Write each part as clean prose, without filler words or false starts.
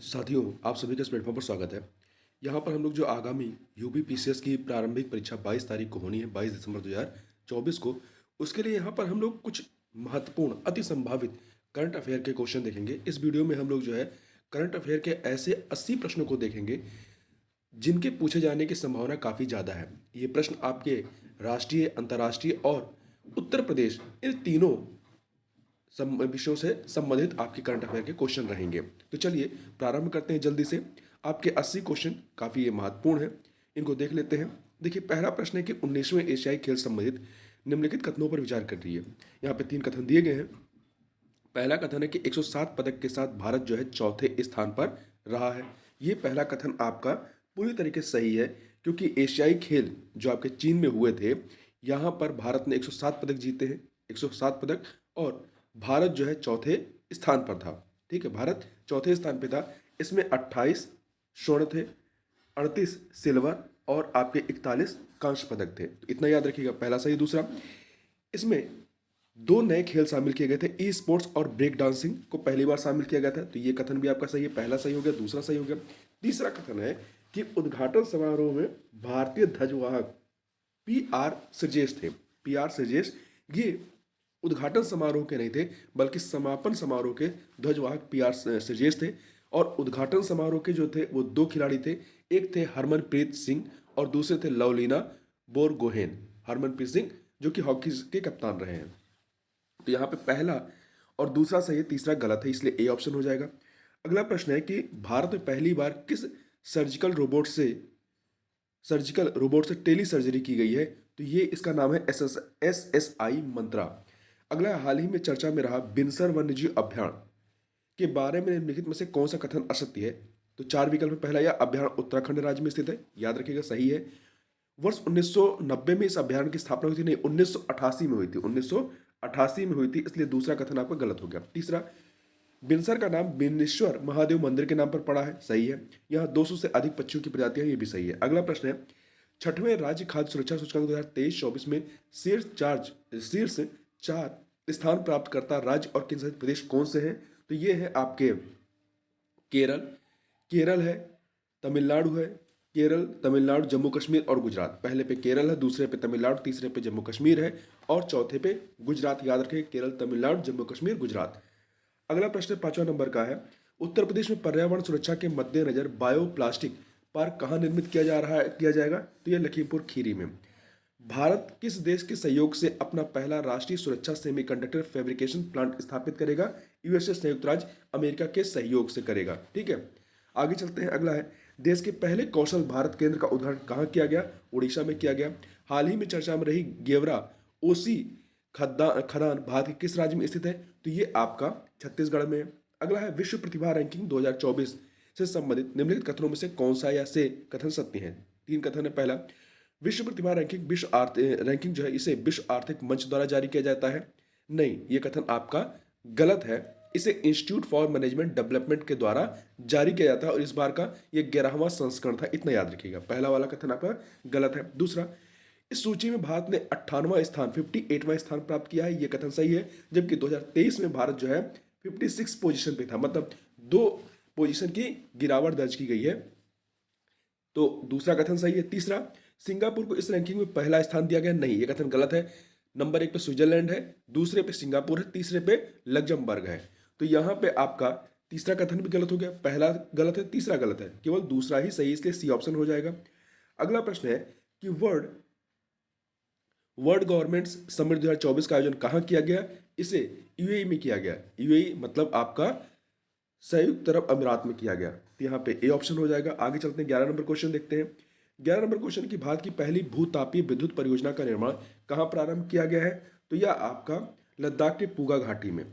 साथियों, आप सभी का इस प्लेटफॉर्म पर स्वागत है। यहाँ पर हम लोग जो आगामी यूपी पीसीएस की प्रारंभिक परीक्षा 22 तारीख को होनी है, 22 दिसंबर 2024 को, उसके लिए यहाँ पर हम लोग कुछ महत्वपूर्ण, अति संभावित करंट अफेयर के क्वेश्चन देखेंगे। इस वीडियो में हम लोग जो है करंट अफेयर के ऐसे 80 प्रश्नों को देखेंगे जिनके पूछे जाने की संभावना काफ़ी ज़्यादा है। ये प्रश्न आपके राष्ट्रीय, अंतर्राष्ट्रीय और उत्तर प्रदेश इन तीनों विषयों से संबंधित आपके करंट अफेयर के क्वेश्चन रहेंगे। तो चलिए प्रारंभ करते हैं जल्दी से। आपके 80 क्वेश्चन काफ़ी ये महत्वपूर्ण है, इनको देख लेते हैं। देखिए, पहला प्रश्न है कि 19वें एशियाई खेल संबंधित निम्नलिखित कथनों पर विचार कर रही है। यहाँ पे 3 कथन दिए गए हैं। पहला कथन है कि 107 पदक के साथ भारत जो है चौथे स्थान पर रहा है। ये पहला कथन आपका पूरी तरीके से सही है, क्योंकि एशियाई खेल जो आपके चीन में हुए थे, यहाँ पर भारत ने 107 पदक जीते हैं, 107 पदक, और भारत जो है चौथे स्थान पर था। ठीक है, भारत चौथे स्थान पे था। इसमें 28 स्वर्ण थे, 38 सिल्वर और आपके 41 कांस्य पदक थे। तो इतना याद रखिएगा, पहला सही। दूसरा, इसमें 2 नए खेल शामिल किए गए थे, ई स्पोर्ट्स और ब्रेक डांसिंग को पहली बार शामिल किया गया था। तो ये कथन भी आपका सही है, पहला सही हो गया, दूसरा सही हो गया। तीसरा कथन है कि उद्घाटन समारोह में भारतीय ध्वजवाहक पी.आर. श्रीजेश थे। पी.आर. श्रीजेश ये उद्घाटन समारोह के नहीं थे, बल्कि समापन समारोह के ध्वजवाहक पी.आर. श्रीजेश थे। और उद्घाटन समारोह के जो थे वो 2 खिलाड़ी थे, एक थे हरमनप्रीत सिंह और दूसरे थे लवलीना बोरगोहेन। हरमनप्रीत सिंह जो कि हॉकी के कप्तान रहे हैं। तो यहाँ पे पहला और दूसरा सही है, तीसरा गलत है, इसलिए ए ऑप्शन हो जाएगा। अगला प्रश्न है कि भारत में पहली बार किस सर्जिकल रोबोट से टेली सर्जरी की गई है। तो ये इसका नाम है SSI मंत्रा। अगला, हाल ही में चर्चा में रहा बिनसर वन्यजीव अभ्यारण्य के बारे में निम्नलिखित में से कौन सा कथन असत्य है। तो 4 विकल्प में पहला, यह अभ्यारण्य उत्तराखंड राज्य में स्थित है, याद रखिएगा, सही है। वर्ष 1990 में इस अभ्यारण्य की स्थापना हुई थी, नहीं, 1988 में हुई थी, 1988 में हुई थी, इसलिए दूसरा कथन आपका गलत हो गया। तीसरा, बिनसर का नाम बिनेश्वर महादेव मंदिर के नाम पर पड़ा है, सही है। यहाँ 200 से अधिक पक्षियों की प्रजातियां, ये भी सही है। अगला प्रश्न है, छठवें राज्य खाद्य सुरक्षा सूचकांक 2023-24 में शीर्ष 4 स्थान प्राप्त करता राज्य और केंद्र शासित प्रदेश कौन से हैं। तो ये है आपके केरल, केरल है, तमिलनाडु है, केरल, तमिलनाडु, जम्मू कश्मीर और गुजरात। पहले पे केरल है, दूसरे पे तमिलनाडु, तीसरे पे जम्मू कश्मीर है और चौथे पे गुजरात। याद रखें, केरल, तमिलनाडु, जम्मू कश्मीर, गुजरात। अगला प्रश्न 5वां नंबर का है, उत्तर प्रदेश में पर्यावरण सुरक्षा के मद्देनजर बायो प्लास्टिक पार्क कहाँ निर्मित किया जाएगा। तो यह लखीमपुर खीरी में। भारत किस देश के सहयोग से अपना पहला राष्ट्रीय सुरक्षा सेमीकंडक्टर फैब्रिकेशन प्लांट स्थापित करेगा। यूएसए, संयुक्त राज्य अमेरिका के सहयोग से करेगा। ठीक है, आगे चलते हैं। अगला है, देश के पहले कौशल भारत केंद्र का उद्घाटन कहाँ किया गया। उड़ीसा में किया गया। हाल ही में चर्चा में रही गेवरा ओसी खदान भारत के किस राज्य में स्थित है। तो ये आपका छत्तीसगढ़ में है। अगला है, विश्व प्रतिभा रैंकिंग 2024 से संबंधित निम्नलिखित कथनों में से कौन सा या से कथन सत्य है। 3 कथन है। पहला, विश्व प्रतिभा रैंकिंग जो है इसे विश्व आर्थिक मंच द्वारा जारी किया जाता है। नहीं, ये कथन आपका गलत है। इसे इंस्टीट्यूट फॉर मैनेजमेंट डेवलपमेंट के द्वारा जारी किया जाता है और इस बार का ये 11वां संस्करण था, इतना याद रखिएगा। पहला वाला कथन आपका गलत है। दूसरा, इस सूची में भारत ने 58वां स्थान 58वां स्थान प्राप्त किया है, ये कथन सही है। जबकि 2023 में भारत जो है 56 पोजीशन पे था, मतलब 2 पोजीशन की गिरावट दर्ज की गई है। तो दूसरा कथन सही है। तीसरा, सिंगापुर को इस रैंकिंग में पहला स्थान दिया गया, नहीं, ये कथन गलत है। नंबर 1 पे स्विट्जरलैंड है, दूसरे पे सिंगापुर है, तीसरे पे लग्जमबर्ग है। तो यहाँ पे आपका तीसरा कथन भी गलत हो गया, पहला गलत है, तीसरा गलत है, केवल दूसरा ही सही, इसलिए सी ऑप्शन हो जाएगा। अगला प्रश्न है कि वर्ल्ड गवर्नमेंट्स समिट 2024 का आयोजन कहाँ किया गया। इसे यूएई में किया गया। यूएई मतलब आपका संयुक्त अरब अमीरात में किया गया। तो यहाँ पे ए ऑप्शन हो जाएगा। आगे चलते हैं, 11 नंबर क्वेश्चन देखते हैं। 11 नंबर क्वेश्चन की, भारत की पहली भूतापीय विद्युत परियोजना का निर्माण कहाँ प्रारंभ किया गया है। तो यह आपका लद्दाख के पूगा घाटी में।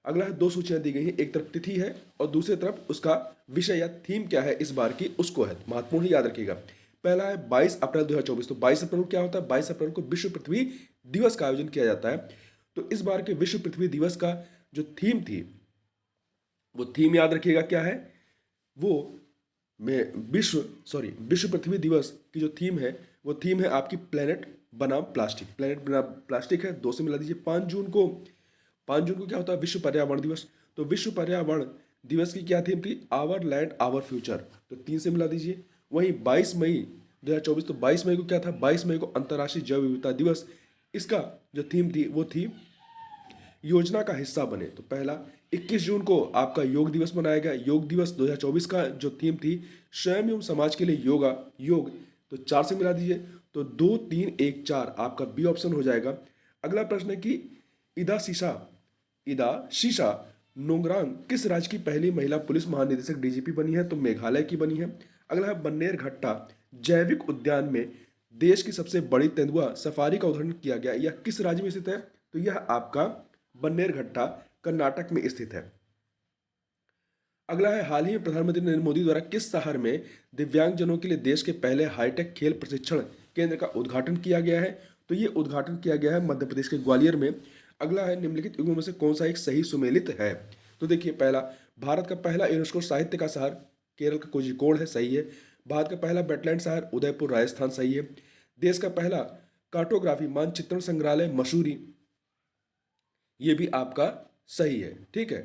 अगला है, 2 सूचियां दी गई हैं, एक तरफ तिथि है और दूसरी तरफ उसका विषय या थीम क्या है इस बार की, उसको है, महत्वपूर्ण ही याद रखिएगा। पहला है 22 अप्रैल 2024। तो 22 अप्रैल को क्या होता है, 22 अप्रैल को विश्व पृथ्वी दिवस का आयोजन किया जाता है। तो इस बार के विश्व पृथ्वी दिवस का जो थीम थी, वो थीम याद रखिएगा क्या है। वो विश्व पृथ्वी दिवस की जो थीम है, वो थीम है आपकी प्लेनेट बनाम प्लास्टिक। प्लेनेट बनाम प्लास्टिक है, 2 से मिला दीजिए। 5 जून को क्या होता है, विश्व पर्यावरण दिवस। तो विश्व पर्यावरण दिवस की क्या थीम थी? आवर लैंड आवर फ्यूचर, तो 3 से मिला दीजिए। वहीं 22 मई 2024, तो 22 मई को क्या था? 22 मई को अंतर्राष्ट्रीय जैव विविधता दिवस। इसका जो थीम थी वो थी योजना का हिस्सा बने। तो पहला 21 जून को आपका योग दिवस मनाया गया। योग दिवस 2024 का जो थीम थी स्वयं एवं समाज के लिए योगा योग, तो 4 से मिला दीजिए। तो 2 3 1 4 आपका बी ऑप्शन हो जाएगा। अगला प्रश्न है कि इदा शीशा नोंगरांग किस राज्य की पहली महिला पुलिस महानिदेशक डीजीपी बनी है? तो मेघालय की बनी है। अगला है बन्नेर घट्टा जैविक उद्यान में देश की सबसे बड़ी तेंदुआ सफारी का उद्घाटन किया गया। यह किस राज्य में स्थित है? तो यह आपका बन्नेर घट्टा कर्नाटक में स्थित है। अगला है हाल ही में प्रधानमंत्री नरेंद्र मोदी द्वारा किस शहर में दिव्यांगजनों के लिए देश के पहले हाईटेक खेल प्रशिक्षण केंद्र का उद्घाटन किया गया है? तो ये उद्घाटन किया गया है मध्य प्रदेश के ग्वालियर में। अगला है निम्नलिखित युगों में से कौन सा एक सही सुमेलित है? तो देखिए पहला, भारत का पहला यूनेस्को साहित्य का शहर केरल का कोझिकोड है, सही है। भारत का पहला वेटलैंड शहर उदयपुर राजस्थान, सही है। देश का पहला कार्टोग्राफी मानचित्रण संग्रहालय मसूरी, ये भी आपका सही है। ठीक है,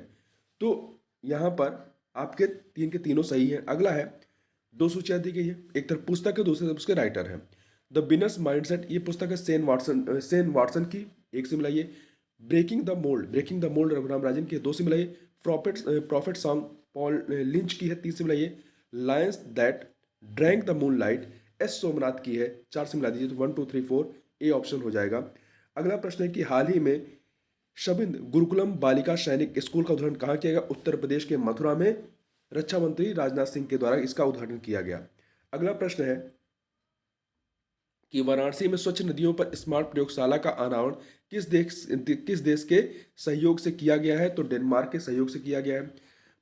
तो यहाँ पर आपके तीन के तीनों सही हैं। अगला है, दो सूचियाँ दी गई है, एक तरफ पुस्तक है, दूसरी तरफ उसके राइटर हैं। द बिनर्स माइंडसेट, ये पुस्तक है सेन वाटसन की, एक से मिलाइए। Breaking the mould Raghuram Rajan की है, दो से मिलाइए। प्रॉफिट सॉन्ग पॉल लिंच की है, तीन से मिलाइए। Lions that drank the moonlight S Somanath की है, चार से मिला दीजिए। तो 1 2 3 4 ए ऑप्शन हो जाएगा। अगला प्रश्न है कि हाल ही में शबिंद गुरुकुलम बालिका सैनिक स्कूल का उद्घाटन कहाँ किया गया? उत्तर प्रदेश के मथुरा में रक्षा मंत्री राजनाथ सिंह के द्वारा इसका उद्घाटन किया गया। अगला प्रश्न है कि वाराणसी में स्वच्छ नदियों पर स्मार्ट प्रयोगशाला का अनावरण किस देश के सहयोग से किया गया है? तो डेनमार्क के सहयोग से किया गया है।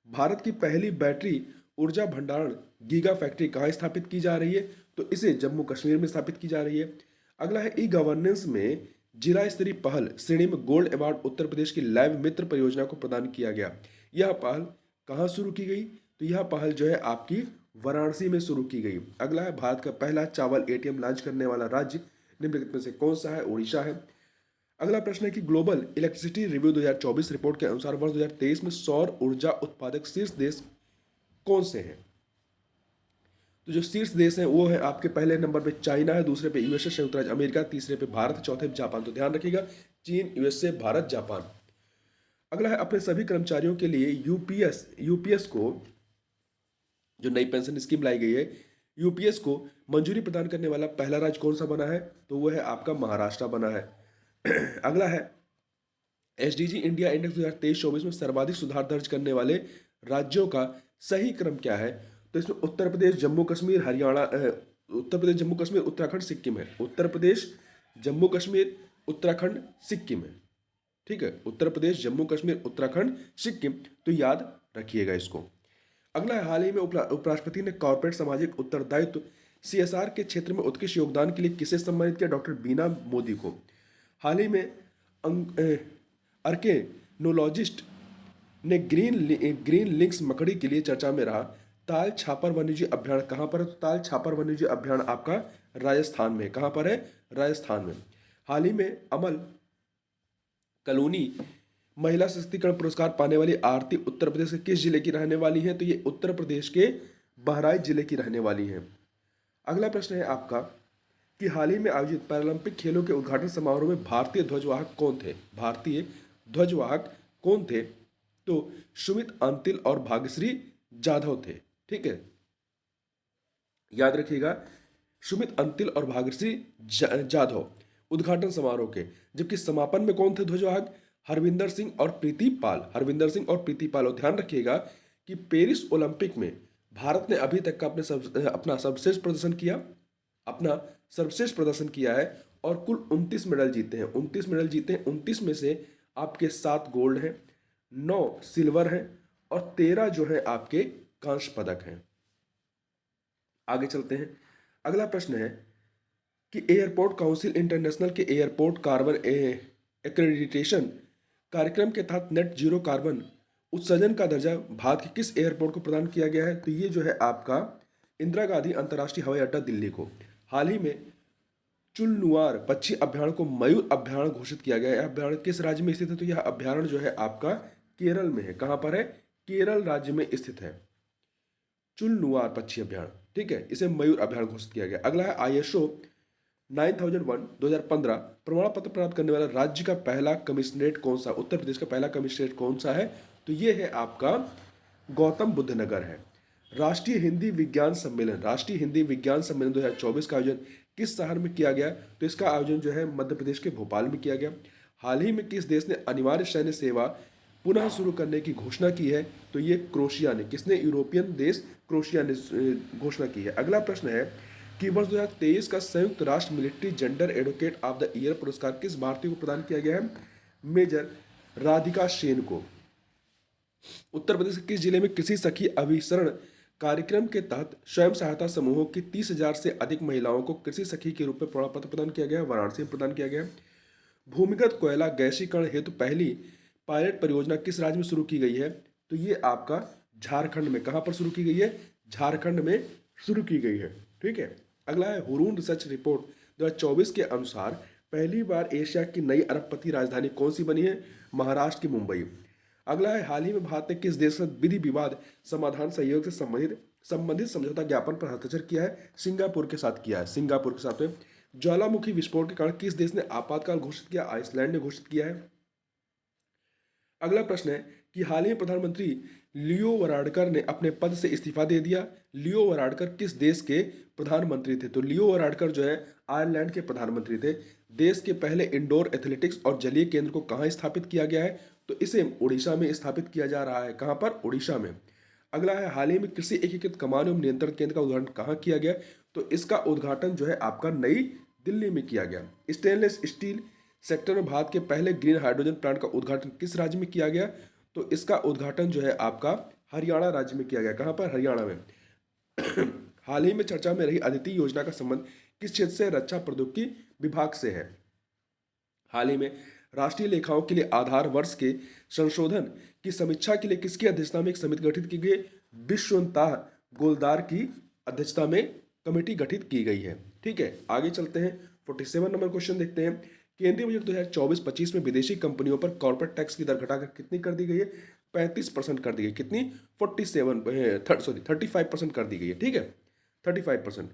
भारत की पहली बैटरी ऊर्जा भंडारण गीगा फैक्ट्री कहाँ स्थापित की जा रही है? तो इसे जम्मू कश्मीर में स्थापित की जा रही है। अगला है ई गवर्नेंस में जिला स्तरीय पहल श्रेणी में गोल्ड अवार्ड उत्तर प्रदेश की लैब मित्र परियोजना को प्रदान किया गया। यह पहल कहाँ शुरू की गई? तो यह पहल जो है आपकी वाराणसी में शुरू की गई। अगला है भारत का पहला चावल एटीएम लॉन्च करने वाला राज्य निम्नलिखित में से कौन सा है? उड़ीसा है। अगला प्रश्न है कि ग्लोबल इलेक्ट्रिसिटी रिव्यू 2024 रिपोर्ट के अनुसार वर्ष 2023 में सौर ऊर्जा उत्पादक शीर्ष देश कौन से हैं? तो जो शीर्ष देश हैं वो है आपके पहले नंबर पे चाइना है, दूसरे पे यूएसए संयुक्त राज्य अमेरिका, तीसरे पे भारत, चौथे पे जापान। तो ध्यान रखिएगा, चीन, यूएसए, भारत, जापान। अगला है अपने सभी कर्मचारियों के लिए यूपीएस को जो नई पेंशन स्कीम लाई गई है, यूपीएस को मंजूरी प्रदान करने वाला पहला राज्य कौन सा बना है? तो वो है आपका महाराष्ट्र बना है। अगला है एसडीजी इंडिया इंडेक्स 2023-24 में सर्वाधिक सुधार दर्ज करने वाले राज्यों का सही क्रम क्या है? तो इसमें उत्तर प्रदेश, जम्मू कश्मीर, उत्तर प्रदेश, जम्मू कश्मीर, उत्तराखंड, सिक्किम है। उत्तर प्रदेश, जम्मू कश्मीर, उत्तराखंड, सिक्किम है। ठीक है, उत्तर प्रदेश, जम्मू कश्मीर, उत्तराखंड, सिक्किम, तो याद रखिएगा इसको। अगला है, हाल ही में उपराष्ट्रपति ने कॉर्पोरेट सामाजिक उत्तरदायित्व सीएसआर के क्षेत्र में उत्कृष्ट योगदान के लिए किसे सम्मानित किया? डॉक्टर बीना मोदी को। हाल ही में आर्केनोलॉजिस्ट ने ग्रीन लिंक्स मकड़ी के लिए चर्चा में रहा ताल छापर वन्यजीव अभ्यारण्य कहाँ पर है? तो ताल छापर वन्यजीव अभ्यारण्य आपका राजस्थान में। कहाँ पर है? राजस्थान में। हाल ही में अमल कलोनी महिला सशक्तिकरण पुरस्कार पाने वाली आरती उत्तर प्रदेश के किस जिले की रहने वाली है? तो ये उत्तर प्रदेश के बहराइच जिले की रहने वाली है। अगला प्रश्न है आपका कि हाल ही में आयोजित पैरालंपिक खेलों के उद्घाटन समारोह में भारतीय ध्वजवाहक कौन थे? भारतीय ध्वजवाहक कौन थे? तो सुमित अंतिल और भाग्यश्री जाधव थे। ठीक है, याद रखिएगा, सुमित अंतिल और भाग्यश्री जाधव उद्घाटन समारोह के। जबकि समापन में कौन थे ध्वजवाहक? हरविंदर सिंह और प्रीति पाल। हरविंदर सिंह और प्रीति पाल। और ध्यान रखिएगा कि पेरिस ओलंपिक में भारत ने अभी तक का अपना सर्वश्रेष्ठ प्रदर्शन किया है और कुल 29 मेडल जीते हैं। 29 मेडल जीते हैं। 29 में से आपके 7 गोल्ड हैं, 9 सिल्वर हैं और 13 जो है आपके कांस्य पदक हैं। आगे चलते हैं। अगला प्रश्न है कि एयरपोर्ट काउंसिल इंटरनेशनल के एयरपोर्ट कार्बन एक्रेडिटेशन कार्यक्रम के तहत नेट जीरो कार्बन उत्सर्जन का दर्जा भारत के किस एयरपोर्ट को प्रदान किया गया है? तो ये जो है आपका इंदिरा गांधी अंतर्राष्ट्रीय हवाई अड्डा दिल्ली को। हाल ही में चुलनुआर पक्षी अभ्यारण्य को मयूर अभ्यारण्य घोषित किया गया है। अभ्यारण्य किस राज्य में स्थित है? तो यह अभ्यारण्य जो है आपका केरल में है। कहाँ पर है? केरल राज्य में स्थित है। चुलनुआर पक्षी अभ्यारण्य, ठीक है, इसे मयूर अभ्यारण्य घोषित किया गया। अगला है ISO 9001 2015 प्रमाण पत्र प्राप्त करने वाला राज्य का पहला कमिश्नरेट कौन सा, उत्तर प्रदेश का पहला कमिश्नरेट कौन सा है, तो ये है आपका गौतम बुद्ध नगर है। राष्ट्रीय हिंदी विज्ञान सम्मेलन, राष्ट्रीय हिंदी विज्ञान सम्मेलन 2024 का आयोजन किस शहर में किया गया, तो इसका आयोजन जो है मध्य प्रदेश के भोपाल में किया गया। हाल ही में किस देश ने अनिवार्य सैन्य सेवा पुनः शुरू करने की घोषणा की है, तो ये क्रोशिया ने, किसने, यूरोपियन देश क्रोशिया ने घोषणा की है। अगला प्रश्न है कि वर्ष 2023 का संयुक्त राष्ट्र military gender advocate of the year पुरस्कार किस भारतीय को प्रदान किया गया है, मेजर राधिका सेन को। उत्तर प्रदेश के किस जिले में कृषि सखी अभिसरण कार्यक्रम के तहत स्वयं सहायता समूहों की 30,000 से अधिक महिलाओं को कृषि सखी के रूप में प्रमाण पत्र प्रदान किया गया है, वाराणसी में प्रदान किया गया है। भूमिगत कोयला गैसीकरण हेतु पहली पायलट परियोजना किस राज्य में शुरू की गई है, तो ये आपका झारखंड में। कहां पर शुरू की गई है, झारखंड में शुरू की गई है, ठीक है। अगला है हुरून रिसर्च रिपोर्ट 2024 के अनुसार पहली बार एशिया की नई अरबपति राजधानी कौन सी बनी है, महाराष्ट्र की मुंबई। अगला है हाल ही में भारत ने किस देश से विधि विवाद समाधान सहयोग से संबंधित समझौता ज्ञापन पर हस्ताक्षर किया है, सिंगापुर के साथ किया है, सिंगापुर के साथ में। ज्वालामुखी विस्फोट के कारण किस देश ने आपातकाल घोषित किया, आइसलैंड ने घोषित किया है। अगला प्रश्न है कि हाल ही में प्रधानमंत्री लियो वराडकर ने अपने पद से इस्तीफा दे दिया। लियो वराडकर किस देश के प्रधानमंत्री थे, तो लियो वराडकर जो है आयरलैंड के प्रधानमंत्री थे। देश के पहले इंडोर एथलेटिक्स और जलीय केंद्र को कहाँ स्थापित किया गया है, तो इसे उड़ीसा में स्थापित किया जा रहा है। कहाँ पर, उड़ीसा में। अगला है हाल ही में कृषि एकीकृत कमान एवं नियंत्रण केंद्र का उद्घाटन कहाँ किया गया, तो इसका उद्घाटन जो है आपका नई दिल्ली में किया गया। स्टेनलेस स्टील सेक्टर में भारत के पहले ग्रीन हाइड्रोजन प्लांट का उद्घाटन किस राज्य में किया गया, तो इसका उद्घाटन जो है आपका हरियाणा राज्य में किया गया। कहाँ पर, हरियाणा में। हाल ही में चर्चा में रही अदिति योजना का संबंध किस क्षेत्र से, रक्षा प्रौद्योगिकी विभाग से है। हाल ही में राष्ट्रीय लेखाओं के लिए आधार वर्ष के संशोधन की समीक्षा के लिए किसकी अध्यक्षता में एक समिति गठित की गई, विश्वनाथ गोलदार की अध्यक्षता में कमेटी गठित की गई है, ठीक है। आगे चलते हैं, 47 नंबर क्वेश्चन देखते हैं। केंद्रीय बजट 2024-25 में विदेशी कंपनियों पर कॉर्पोरेट टैक्स की दर घटाकर कितनी कर दी गई है, 35% कर दी गई। कितनी, 35% कर दी गई है, ठीक है, 35%।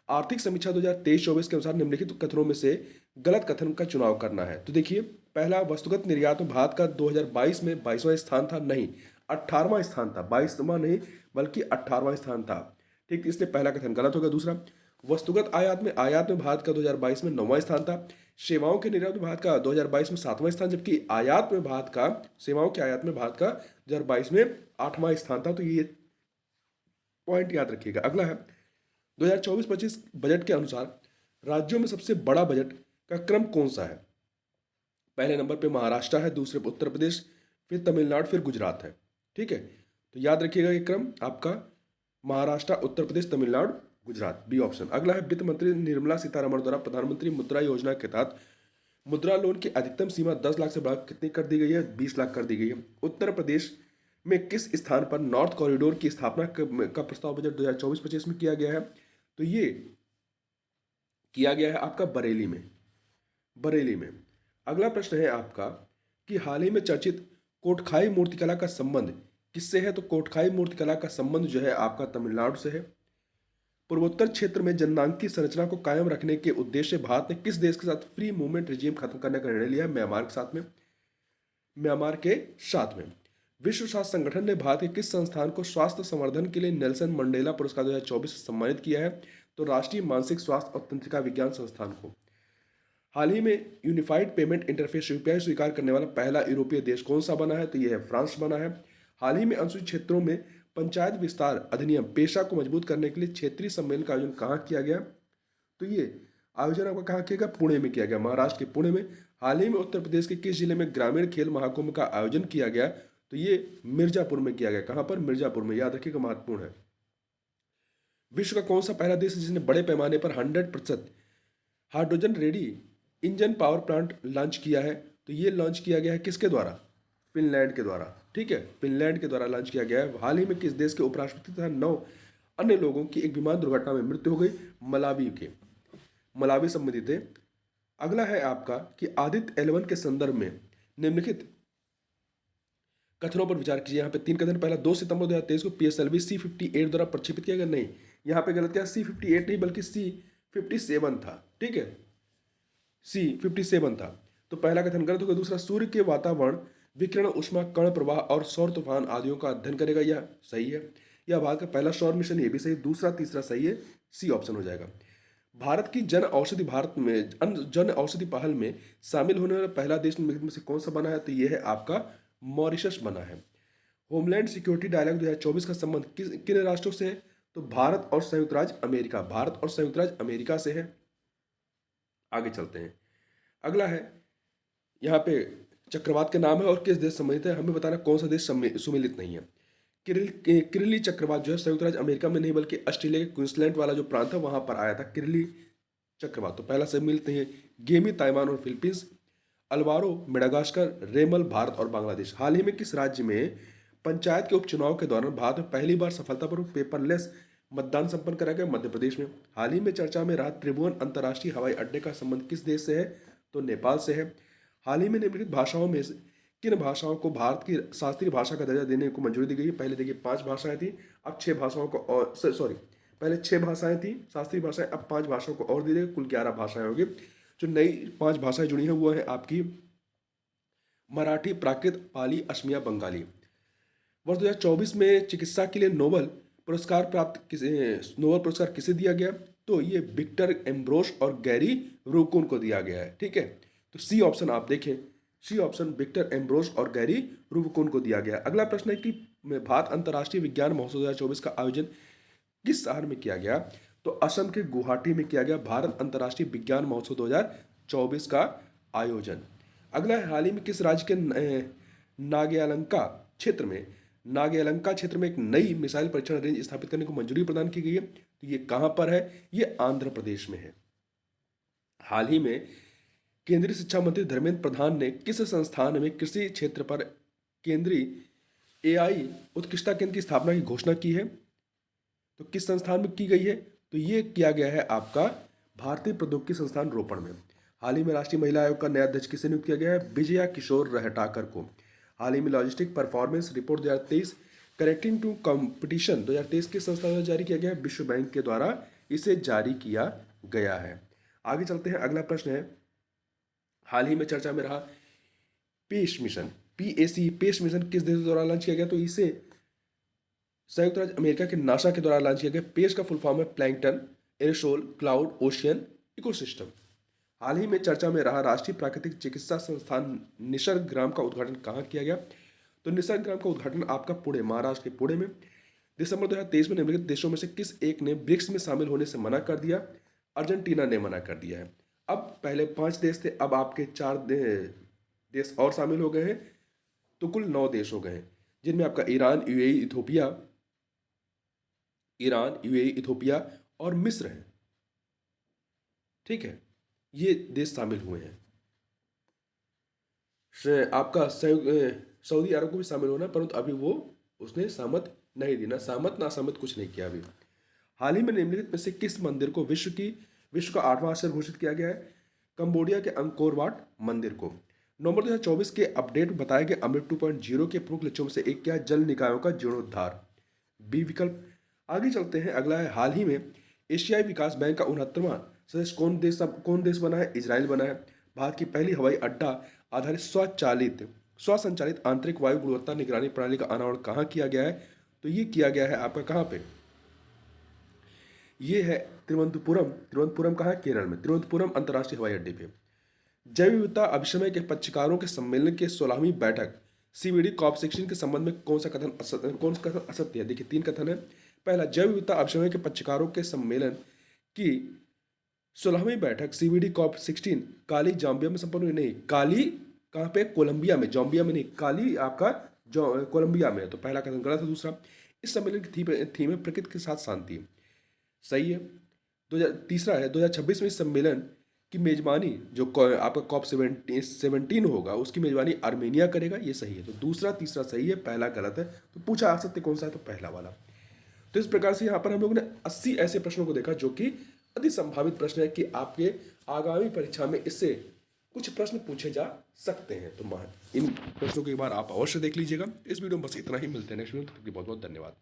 आर्थिक समीक्षा 2023-24 के अनुसार निम्नलिखित कथनों में से गलत कथन का चुनाव करना है। तो देखिए, पहला, वस्तुगत निर्यात में भारत का 2022 में 22वां स्थान था, नहीं 18वां स्थान था, 22वां नहीं बल्कि 18वां स्थान था, ठीक, इसलिए पहला कथन गलत होगा। दूसरा, वस्तुगत आयात में भारत का 2022 में 9वां स्थान था। सेवाओं के निर्यात में भारत का 2022 में 7वां स्थान, जबकि आयात में भारत का, सेवाओं के आयात में भारत का 2022 में 8वां स्थान था। तो ये पॉइंट याद रखिएगा। अगला है 2024-25 बजट के अनुसार राज्यों में सबसे बड़ा बजट का क्रम कौन सा है। पहले नंबर पे महाराष्ट्र है, दूसरे पे उत्तर प्रदेश, फिर तमिलनाडु, फिर गुजरात है, ठीक है। तो याद रखिएगा ये क्रम आपका महाराष्ट्र, उत्तर प्रदेश, तमिलनाडु, गुजरात, बी ऑप्शन। अगला है वित्त मंत्री निर्मला सीतारमण द्वारा प्रधानमंत्री मुद्रा योजना के तहत मुद्रा लोन की अधिकतम सीमा 10 लाख से बढ़ाकर कितनी कर दी गई है, 20 लाख कर दी गई है। उत्तर प्रदेश में किस स्थान पर नॉर्थ कॉरिडोर की स्थापना का प्रस्ताव बजट 2024-25 में किया गया है, तो ये किया गया है आपका बरेली में, बरेली में। अगला प्रश्न है आपका कि हाल ही में चर्चित कोटखाई मूर्तिकला का संबंध किससे है, तो कोटखाई मूर्तिकला का संबंध जो है आपका तमिलनाडु से है। पूर्वोत्तर क्षेत्र में जननांगीय संरचना को कायम रखने के उद्देश्य से भारत ने किस देश के साथ फ्री मूवमेंट रिजीम खत्म करने का निर्णय लिया है, म्यांमार के साथ में, म्यांमार के साथ में। विश्व स्वास्थ्य संगठन ने भारत के किस संस्थान को स्वास्थ्य संवर्धन के लिए नेल्सन मंडेला पुरस्कार 2024 से सम्मानित किया है, तो राष्ट्रीय मानसिक स्वास्थ्य और तंत्रिका विज्ञान संस्थान को। हाल ही में यूनिफाइड पेमेंट इंटरफेस यूपीआई स्वीकार करने वाला पहला यूरोपीय देश कौन सा बना है, तो यह है फ्रांस बना है। हाल ही में अनुसूचित क्षेत्रों में पंचायत विस्तार अधिनियम पेशा को मजबूत करने के लिए क्षेत्रीय सम्मेलन का आयोजन कहाँ किया गया, तो ये आयोजन आपका कहाँ किया गया, पुणे में किया गया, महाराष्ट्र के पुणे में। हाल ही में उत्तर प्रदेश के किस जिले में ग्रामीण खेल महाकुंभ का आयोजन किया गया, तो ये मिर्जापुर में किया गया। कहाँ पर, मिर्जापुर में, याद रखिएगा, महत्वपूर्ण है। विश्व का कौन सा पहला देश है जिसने बड़े पैमाने पर 100% hydrogen ready engine power plant launch किया है, तो ये लॉन्च किया गया है किसके द्वारा, फिनलैंड के द्वारा, ठीक है, फिनलैंड के द्वारा लॉन्च किया गया है। हाल ही में किस देश के उपराष्ट्रपति तथा 9 अन्य लोगों की एक विमान दुर्घटना में मृत्यु हो गई, मलावी संबंधित है। अगला है आपका कि आदित्य L1 के संदर्भ में निम्नलिखित कथनों पर विचार कीजिए। यहाँ पे 3 कथन, पहला 2 सितंबर 2023 को PSLV C-58 द्वारा प्रक्षेपित किया गया, नहीं, यहाँ पे गलत किया, C-58 नहीं बल्कि C-57 था, ठीक है, C-57 था। तो पहला कथन गलत होगा। दूसरा, सूर्य के वातावरण, विकिरण, ऊष्मा, कण प्रवाह और सौर तूफान आदियों का अध्ययन करेगा, यह सही है। यह भारत का पहला सौर मिशन, ये भी सही। दूसरा तीसरा सही है, सी ऑप्शन हो जाएगा। भारत की जन औषधि, भारत में जन औषधि पहल में शामिल होने वाला पहला देश निम्नलिखित में से कौन सा बना है, तो यह है आपका मॉरिशस बना है। होमलैंड सिक्योरिटी डायलॉग 2024 का संबंध किन राष्ट्रों से है, तो भारत और संयुक्त राज्य अमेरिका, भारत और संयुक्त राज्य अमेरिका से है। आगे चलते हैं, अगला है यहाँ पे चक्रवात के नाम है और किस देश सम्मिलित है, हमें बताना कौन सा देश सुमेलित नहीं है। किरिली चक्रवात जो है संयुक्त राज्य अमेरिका में नहीं बल्कि ऑस्ट्रेलिया के क्वींसलैंड वाला जो प्रांत है वहां पर आया था किरिली चक्रवात। तो पहला सम्मिलित नहीं है। गेमी ताइवान और फिलीपींस, अल्वारो मेडागास्कर, रेमल भारत और बांग्लादेश। हाल ही में किस राज्य में पंचायत के उपचुनाव के दौरान भारत में पहली बार सफलतापूर्वक पेपरलेस मतदान संपन्न कराया गया, मध्य प्रदेश में। हाल ही में चर्चा में रहा त्रिभुवन अंतर्राष्ट्रीय हवाई अड्डे का संबंध किस देश से है, तो नेपाल से है। हाल ही में निम्नलिखित भाषाओं में से किन भाषाओं को भारत की शास्त्रीय भाषा का दर्जा देने को मंजूरी दी गई है। पहले देखिए 5 भाषाएं थी, अब 6 भाषाओं को और सॉरी पहले 6 भाषाएं थी शास्त्रीय भाषाएं, अब 5 भाषाओं को और दी गई, कुल 11 भाषाएं होगी। जो नई 5 भाषाएं जुड़ी हैं वो है आपकी मराठी, प्राकृत, पाली, असमिया, बंगाली। वर्ष 2024 में चिकित्सा के लिए नोबेल पुरस्कार किसे दिया गया, तो ये विक्टर एम्ब्रोस और गैरी रूकुन को दिया गया है, ठीक है। तो सी ऑप्शन आप देखें, सी ऑप्शन विक्टर एम्ब्रोस और गैरी रूकुन को दिया गया। अगला प्रश्न है कि भारत अंतर्राष्ट्रीय विज्ञान महोत्सव 2024 का आयोजन किस शहर में किया गया, तो असम के गुवाहाटी में किया गया भारत अंतर्राष्ट्रीय विज्ञान महोत्सव 2024 का आयोजन। अगला है, हाल ही में किस राज्य के नागेलंका क्षेत्र में एक नई मिसाइल परीक्षण रेंज स्थापित करने को मंजूरी प्रदान की गई है, तो ये कहां पर है, ये आंध्र प्रदेश में है। हाल ही में केंद्रीय शिक्षा मंत्री धर्मेंद्र प्रधान ने किस संस्थान में कृषि क्षेत्र पर केंद्रीय एआई उत्कृष्टता केंद्र की स्थापना की घोषणा की है, तो किस संस्थान में की गई है, तो ये किया गया है आपका भारतीय प्रौद्योगिकी संस्थान रोपड़ में। हाल ही में राष्ट्रीय महिला आयोग का नया अध्यक्ष किसे नियुक्त किया गया है, विजया किशोर रहटाकर को। हाल ही में logistic performance report 2023 correcting to competition 2023 के संस्था द्वारा जारी किया गया है, विश्व बैंक के द्वारा इसे जारी किया गया है। आगे चलते हैं, अगला प्रश्न है, हाल ही में चर्चा में रहा पेश मिशन, पेश मिशन किस देश द्वारा लॉन्च किया गया, तो इसे संयुक्त राज्य अमेरिका के नासा के द्वारा लॉन्च किया गया। पेश का फुल फॉर्म है plankton, aerosol, cloud, ocean, ecosystem. हाल ही में चर्चा में रहा राष्ट्रीय प्राकृतिक चिकित्सा संस्थान निसर्ग ग्राम का उद्घाटन कहाँ किया गया, तो निसर्ग ग्राम का उद्घाटन आपका पुणे, महाराष्ट्र के पुणे में। दिसंबर 2023 में निम्नलिखित देशों में से किस एक ने ब्रिक्स में शामिल होने से मना कर दिया, अर्जेंटीना ने मना कर दिया है। अब पहले 5 देश थे, अब आपके 4 देश और शामिल हो गए हैं, तो कुल 9 देश हो गए हैं, जिनमें आपका ईरान, यूएई, इथोपिया और मिस्र है, ठीक है, ये देश शामिल हुए हैं। आपका सऊदी अरब को भी शामिल होना, परंतु अभी वो उसने सहमत नहीं दी, ना सहमत कुछ नहीं किया अभी। हाल ही में निम्नलिखित में से किस मंदिर को विश्व का 8वां आश्चर्य घोषित किया गया है, कंबोडिया के अंकोर मंदिर को। नवंबर 2024 के अपडेट में बताए गए अमृत 2.0 के प्रमुख लक्ष्यों में से एक क्या है, जल निकायों का जीर्णोद्धार, बी विकल्प। आगे चलते हैं, अगला है, हाल ही में एशियाई विकास बैंक का 69वां सदस्य कौन देश बना है, इजराइल बना है। भारत की पहली हवाई अड्डा आधारित स्वसंचालित आंतरिक वायु गुणवत्ता निगरानी प्रणाली का अनावरण कहाँ किया गया है, तो ये किया गया है आपका कहाँ पे, ये है तिरुवनंतपुरम कहाँ है, केरल में, तिरुवनंतपुरम अंतर्राष्ट्रीय हवाई अड्डे पे। जैव विविधता अभिसमय के पक्षकारों के सम्मेलन के 16वीं बैठक CBD COP16 के संबंध में कौन सा कथन असत्य है। देखिए 3 कथन है। पहला, जैव विविधता अभिसमय के पक्षकारों के सम्मेलन की 16वीं बैठक CBD COP16 काली जाम्बिया में संपन्न हुई, नहीं, काली कहाँ पे, कोलंबिया में, जाम्बिया में नहीं, काली आपका कोलंबिया में, तो पहला कथन गलत है। दूसरा, इस सम्मेलन की थीम है प्रकृति के साथ शांति, सही है। तीसरा है 2026 में इस सम्मेलन की मेजबानी जो आपका COP17 होगा उसकी मेजबानी आर्मेनिया करेगा, ये सही है। तो दूसरा तीसरा सही है, पहला गलत है। तो पूछा असत्य कौन सा है, तो पहला वाला। तो इस प्रकार से यहाँ पर हम लोगों ने 80 ऐसे प्रश्नों को देखा जो कि अति संभावित प्रश्न है कि आपके आगामी परीक्षा में इससे कुछ प्रश्न पूछे जा सकते हैं। तो इन प्रश्नों को एक बार आप अवश्य देख लीजिएगा। इस वीडियो में बस इतना ही, मिलते हैं नेक्स्ट वीडियो में। तब तक के लिए बहुत बहुत धन्यवाद।